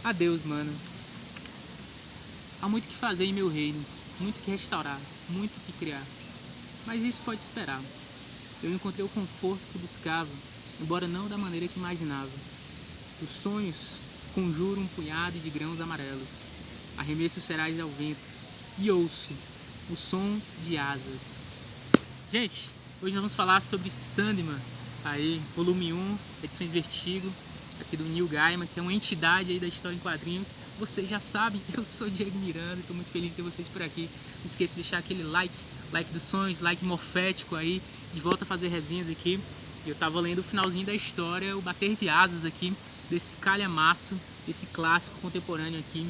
Adeus, mano. Há muito que fazer em meu reino, muito que restaurar, muito que criar. Mas isso pode esperar. Eu encontrei o conforto que buscava, embora não da maneira que imaginava. Os sonhos conjuram um punhado de grãos amarelos. Arremesso cerais ao vento e ouço o som de asas. Gente, hoje nós vamos falar sobre Sandman, aí, volume 1, edições Vertigo, aqui do Neil Gaiman, que é uma entidade aí da história em quadrinhos. Vocês já sabem, eu sou o Diego Miranda, estou muito feliz de ter vocês por aqui. Não esqueça de deixar aquele like dos sonhos, like morfético aí, de volta a fazer resenhas aqui. Eu estava lendo o finalzinho da história, o bater de asas aqui, desse calhamaço, desse clássico contemporâneo aqui,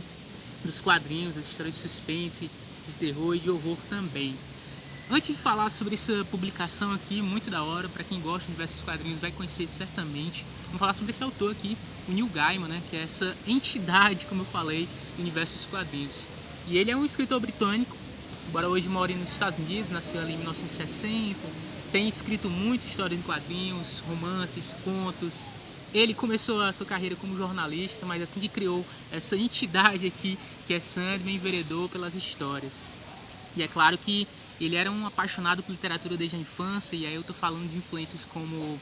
dos quadrinhos, as histórias de suspense, de terror e de horror também. Antes de falar sobre essa publicação aqui, muito da hora, para quem gosta de diversos quadrinhos vai conhecer certamente, vamos falar sobre esse autor aqui, o Neil Gaiman, né, que é essa entidade, como eu falei, do universo dos quadrinhos. E ele é um escritor britânico, embora hoje more nos Estados Unidos, nasceu ali em 1960, tem escrito muito histórias em quadrinhos, romances, contos. Ele começou a sua carreira como jornalista, mas assim que criou essa entidade aqui, que é Sandman, enveredou pelas histórias. E é claro que ele era um apaixonado por literatura desde a infância, e aí eu tô falando de influências como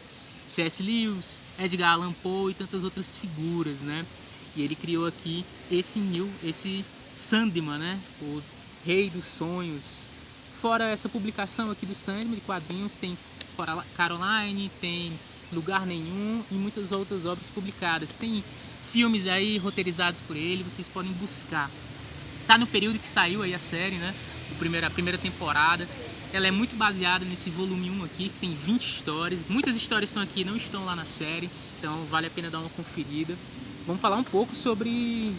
C.S. Lewis, Edgar Allan Poe e tantas outras figuras, né? E ele criou aqui esse Sandman, né? O Rei dos Sonhos. Fora essa publicação aqui do Sandman, de quadrinhos, tem Caroline, tem Lugar Nenhum e muitas outras obras publicadas. Tem filmes aí roteirizados por ele, vocês podem buscar. Tá no período que saiu aí a série, né? A primeira temporada. Ela é muito baseada nesse volume 1 aqui, que tem 20 histórias. Muitas histórias estão aqui, não estão lá na série, então vale a pena dar uma conferida. Vamos falar um pouco sobre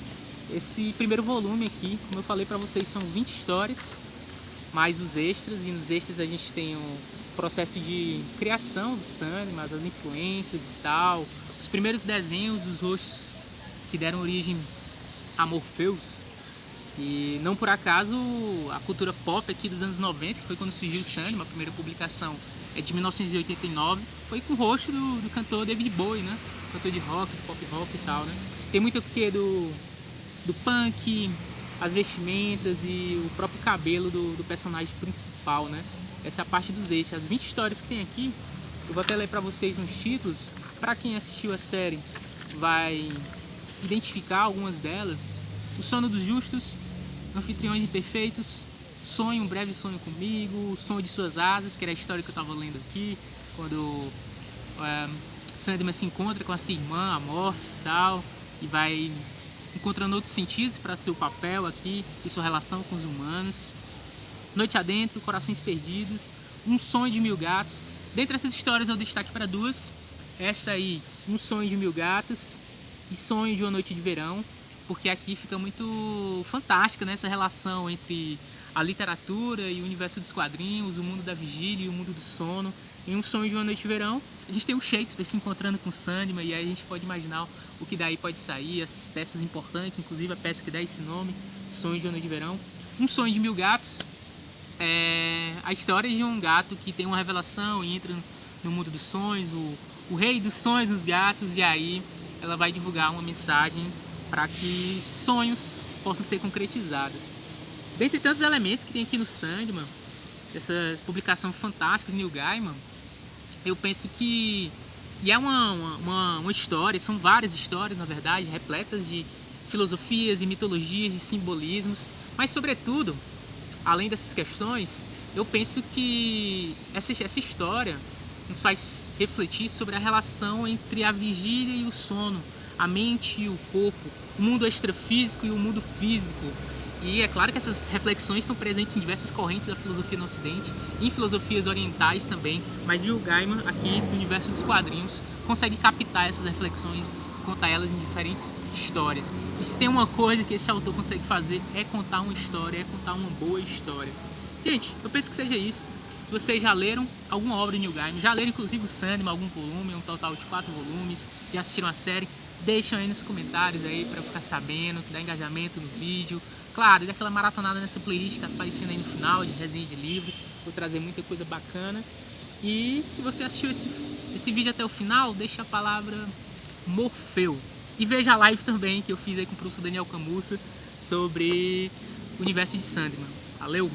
esse primeiro volume aqui. Como eu falei para vocês, são 20 histórias, mais os extras, e nos extras a gente tem o processo de criação do Sandman, as influências e tal, os primeiros desenhos dos rostos que deram origem a Morpheus. E não por acaso a cultura pop aqui dos anos 90, que foi quando surgiu o Sandman, a primeira publicação é de 1989, foi com o rosto do cantor David Bowie, né? Cantor de rock, pop rock e tal, né? Tem muito o que do punk, as vestimentas e o próprio cabelo do personagem principal, né? Essa é a parte dos eixos. As 20 histórias que tem aqui, eu vou até ler para vocês uns títulos. Para quem assistiu a série vai identificar algumas delas. O Sono dos Justos, Anfitriões Imperfeitos, Sonho, um breve sonho comigo, O Sonho de Suas Asas, que era a história que eu estava lendo aqui, quando Sandman se encontra com a sua irmã, a morte e tal, e vai encontrando outros sentidos para seu papel aqui e sua relação com os humanos. Noite Adentro, Corações Perdidos, Um Sonho de Mil Gatos. Dentre essas histórias eu destaque para duas. Essa aí, Um Sonho de Mil Gatos e Sonho de uma Noite de Verão, porque aqui fica muito fantástica, né, essa relação entre a literatura e o universo dos quadrinhos, o mundo da vigília e o mundo do sono. Em Um Sonho de uma Noite de Verão, a gente tem o Shakespeare se encontrando com Sandman, e aí a gente pode imaginar o que daí pode sair, as peças importantes, inclusive a peça que dá esse nome, Sonho de uma Noite de Verão. Um Sonho de Mil Gatos é a história de um gato que tem uma revelação e entra no mundo dos sonhos, o rei dos sonhos dos gatos, e aí ela vai divulgar uma mensagem para que sonhos possam ser concretizados. Dentre tantos elementos que tem aqui no Sandman, essa publicação fantástica do Neil Gaiman, eu penso que é uma história, são várias histórias, na verdade, repletas de filosofias e mitologias, de simbolismos, mas, sobretudo, além dessas questões, eu penso que essa história nos faz refletir sobre a relação entre a vigília e o sono, a mente e o corpo, o mundo extrafísico e o mundo físico. E é claro que essas reflexões estão presentes em diversas correntes da filosofia no Ocidente, em filosofias orientais também, mas Neil Gaiman, aqui no universo dos quadrinhos, consegue captar essas reflexões e contar elas em diferentes histórias. E se tem uma coisa que esse autor consegue fazer é contar uma história, é contar uma boa história. Gente, eu penso que seja isso. Se vocês já leram alguma obra de Neil Gaiman, já leram inclusive o Sandman, algum volume, um total de 4 volumes, já assistiram a série, deixam aí nos comentários aí para eu ficar sabendo, dá engajamento no vídeo. Claro, dá aquela maratonada nessa playlist que tá aparecendo aí no final, de resenha de livros, vou trazer muita coisa bacana. E se você assistiu esse vídeo até o final, deixa a palavra Morfeu E veja a live também que eu fiz aí com o professor Daniel Camussa sobre o universo de Sandman. Valeu!